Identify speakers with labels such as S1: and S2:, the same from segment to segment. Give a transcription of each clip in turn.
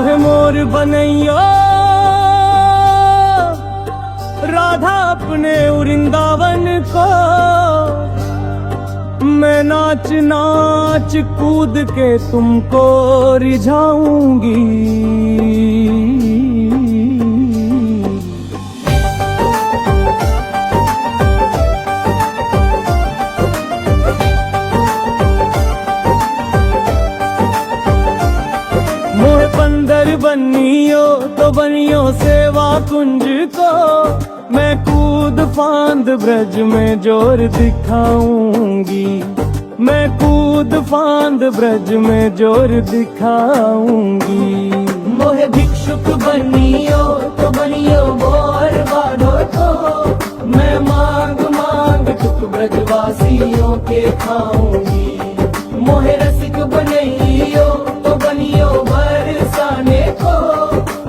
S1: मोहे मोर बनैयो राधा अपने वृंदावन को, मैं नाच नाच कूद के तुमको रिझाऊंगी। मोहे बंदर बनियो तो बनियो सेवा कुंज को, मैं कूद फांद ब्रज में जोर दिखाऊंगी। मैं कूद फांद ब्रज में जोर दिखाऊंगी। मोहे भिक्षुक बनियो तो बनियो मोर बाढ़ो को, मैं मांग मांग टुक ब्रजवासियों के खाऊंगी। मोहे रसिक बनियो तो बनियो बरसाने को,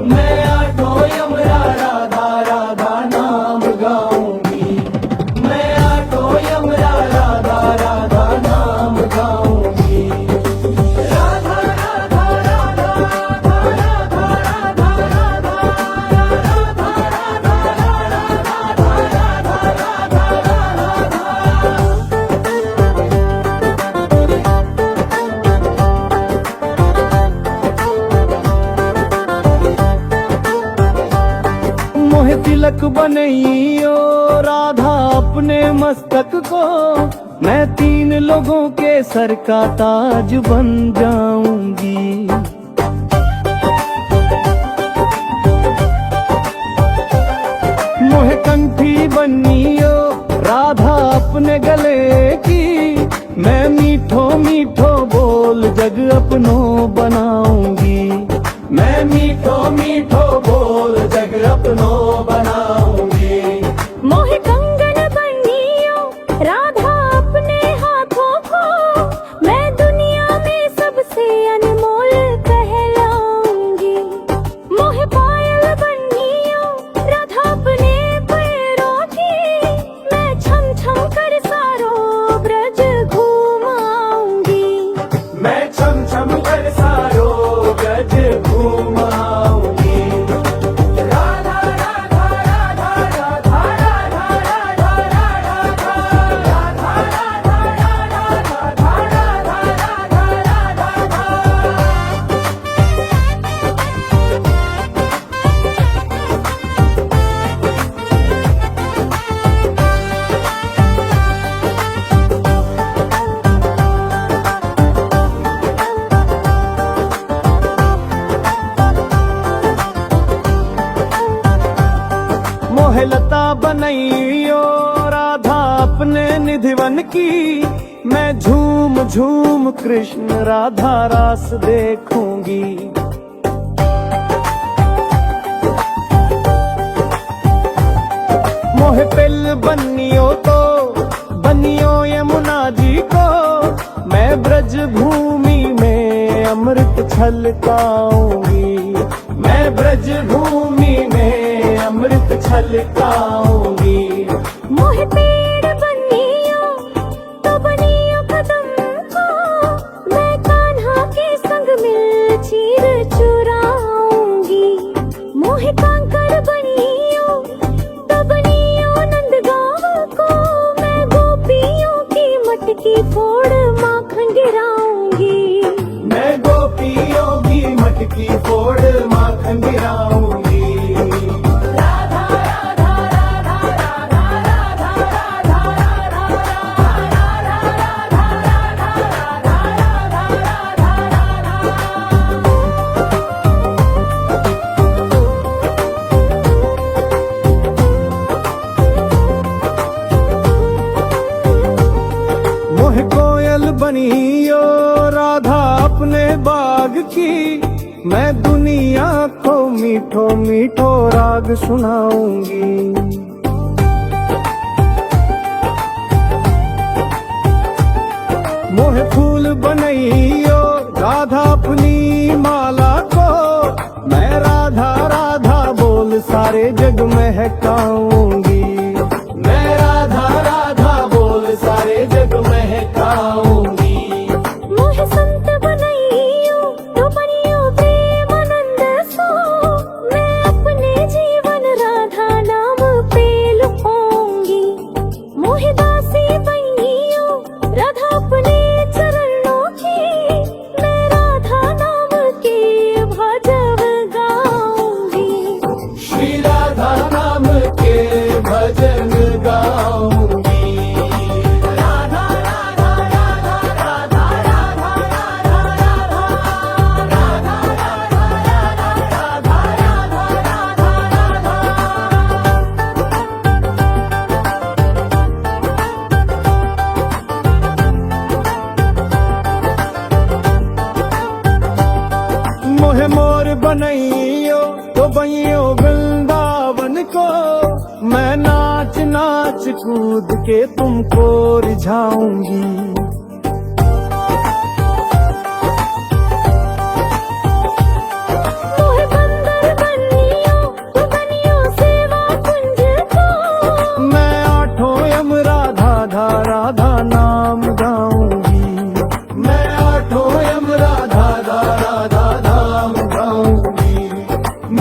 S1: मैं आठों यमरा राधा राधा नाम गाऊंगी। मैं आठों यमरा राधा राधा नाम गाऊंगी। राधा राधा राधा राधा राधा राधा राधा राधा मोहे तिलक बनैयो राधा अपने मस्तक को, मैं 3 लोगों के सर का ताज बन जाऊंगी। मोहे कंठी बनियो राधा अपने गले की, मैं मीठो मीठो बोल जग अपनो बनाऊंगी। मैं मीठो मीठो बोल जग अपनो बनाऊंगी।
S2: मोहे कंगन बनियो राधा अपने हाथों को, मैं दुनिया में सबसे अनमोल कहलाऊंगी। मोहे पायल बनियो राधा अपने पैरों की, मैं छम छम कर सारो ब्रज घूमाऊंगी।
S1: मैं छम छम कर सारो ब्रज घूमाऊंगी। राधा राधा राधा राधा राधा राधा राधा राधा राधा राधा। मोहे लता बनैयो राधा अपने निधिवन की, मैं झूम झूम कृष्ण राधा रास देखूंगी। मोहे पिल बनियो तो बनियो यमुना जी को, मैं ब्रज भूमि में अमृत छलकाऊंगी। मैं ब्रज भूमि में अमृत छलकाऊंगी।
S2: मोहे पेड़ बनियो तो बनियो कदम को, मैं कान्हा के संग मिल चीर चुराऊंगी। मोहे कांकर बनियो तो बनियो नंदगांव को, मैं गोपियों की मटकी फोड़ माखन गिराऊंगी।
S1: मैं गोपियों की मटकी फोड़ माखन गिराऊंगी। राधा राधा राधा राधा राधा राधा मोहे कोयल बनियो राधा अपने बाग की, मैं दुनिया को मीठो मीठो राग सुनाऊंगी। मोहे फूल बनैयो राधा अपनी माला को, मैं राधा राधा बोल सारे जग महकाऊंगी। मैं राधा राधा बोल सारे जग महकाऊंगी।
S2: मोहे संत बनैयो तो बनियो प्रेमानंद
S1: भजन गाऊंगी। राधा राधा राधा राधा राधा राधा राधा राधा राधा मोहे मोर बनैयो तो बइयो वृंदावन को, मैं नाच नाच कूद के तुमको रिझाऊंगी।
S2: मोहे बंदर बनियो तो बनियो सेवा कुंज को,
S1: मैं आठों यम राधा धा राधा नाम गाऊंगी। मैं आठों यम राधा धा राधा नाम गाऊंगी।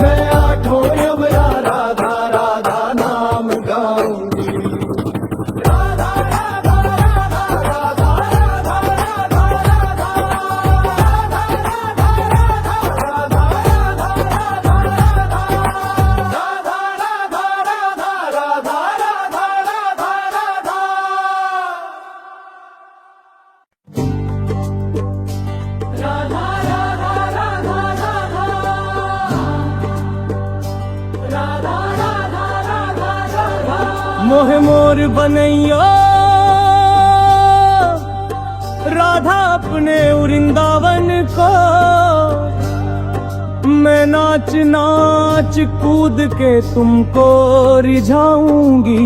S1: मैं आठों यम राधा धा राधा नाम गाऊंगी। राधा राधा राधा राधा राधा राधा राधा मोहे मोर बनैयो राधा अपने वृंदावन को, मैं नाच नाच कूद के तुमको रिझाऊंगी।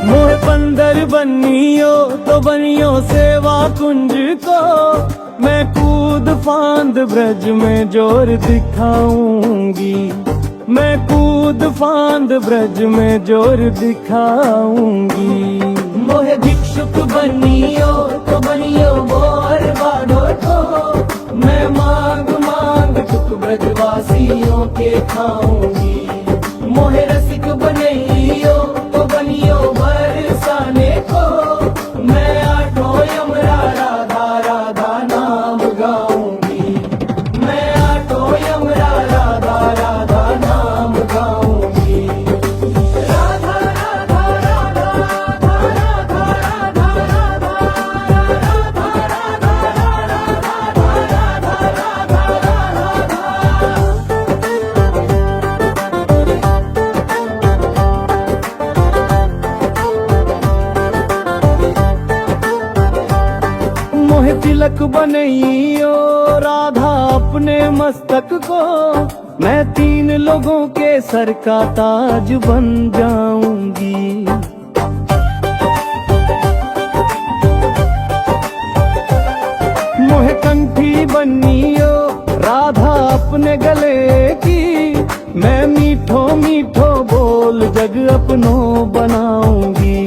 S1: मोहे बंदर बनियो तो बनियो सेवा कुंज को, मैं कूद फांद ब्रज में जोर दिखाऊंगी। मैं कूद फांद ब्रज में जोर दिखाऊंगी। मोहे भिक्षुक बनियो तो बनियो मोर बाडोर को, मैं मांग मांग टुक ब्रजवासियों के खाऊंगी। मोहे रसिक बनैयो तो बनियो बरसाने को, मैं आठों यम राधा राधा नाम गाऊंगी। मैं आठों यम राधा राधा नाम गाऊंगी। राधा राधा राधा राधा राधा राधा राधा मोहे तिलक बनैयो राधा अपने मस्तक को, मैं 3 लोगों के सर का ताज बन जाऊंगी। मोहे कंठी बनियो राधा अपने गले की, मैं मीठो मीठो बोल जग अपनो बनाऊंगी।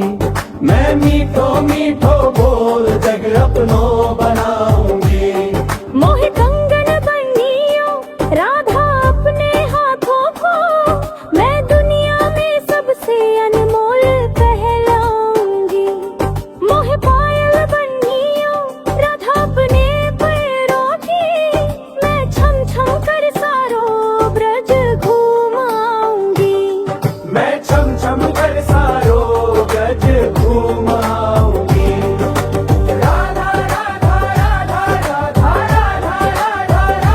S1: मैं मीठो मीठो बोल जग अपनो बनाऊंगी।
S2: मोहे कंगन बनियो राधा अपने हाथों को, मैं दुनिया में सबसे अनमोल कहलाऊंगी। मोहे पायल बनियो राधा अपने पैरों की, मैं छम छम कर सारो ब्रज घूमाऊंगी।
S1: मैं छम छम कर सारो ब्रज घूमाऊंगी। राधा राधा राधा राधा राधा राधा राधा राधा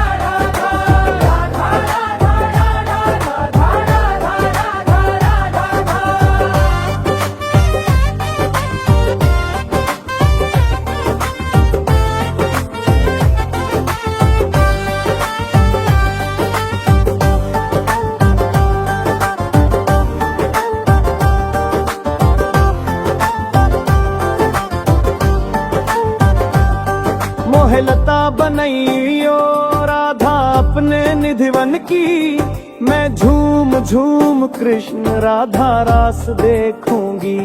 S1: मोहे लता बनैयो राधा अपने निधिवन की, मैं झूम झूम कृष्ण राधा रास देखूंगी।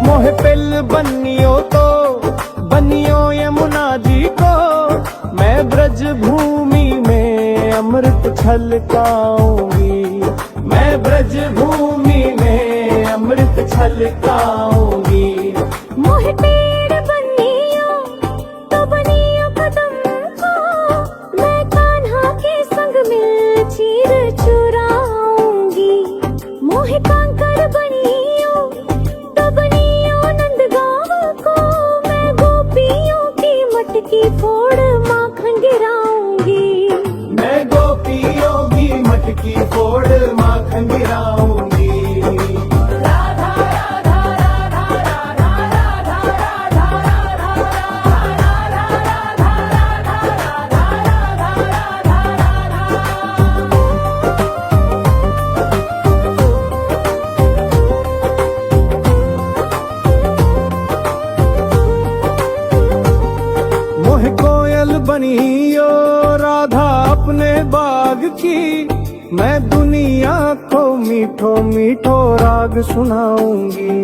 S1: मोहे पिल बनियो तो बनियो यमुना जी को, मैं ब्रज भूमि में अमृत छलकाऊंगी। मैं ब्रज भूमि में अमृत छलकाऊंगी।
S2: मोहे पेड़ बनियो तो बनियो कदम को, मैं कान्हा के संग मिल चीर चुराऊंगी। मोहे कांकर बनियो तो बनियो नंदगांव को, मैं गोपियों की मटकी फोड़ माखन गिराऊंगी।
S1: मैं गोपियों की मटकी फोड़ माखन गिराऊंगी। मोह कोयल बनियो राधा अपने बाग की, मैं दुनिया को मीठो मीठो राग सुनाऊंगी।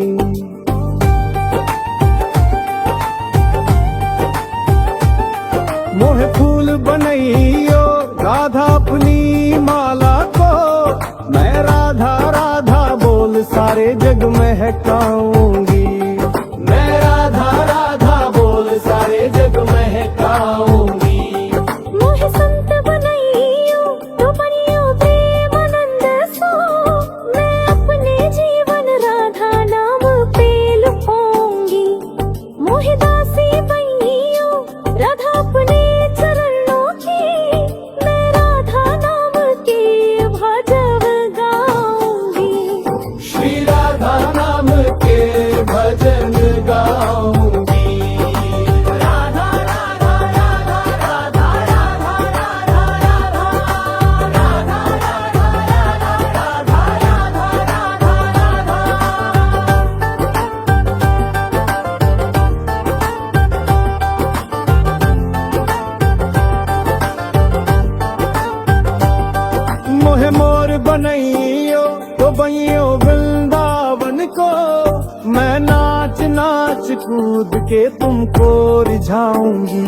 S1: मोह फूल बनइयो राधा अपनी माला को, मैं राधा राधा बोल सारे जग महकाऊंगी। मैं राधा राधा बोल सारे जग महकाऊंगी।
S2: मोहे संत बनइयो तो बनियो प्रेमानंद सो, मैं अपने जीवन राधा नाम पे लुटाऊंगी। मोहे दासी बनियो राधा अपने चरणों की, मैं राधा नाम के भजन गाऊंगी।
S1: श्री राधा नाम के भजन गाऊंगी। राधा राधा राधा राधा राधा राधा राधा राधा राधा राधा मोहे मोर बनइयो तो बइयो वृंदावन को, मैं नाच नाच कूद के तुमको रिझाऊंगी।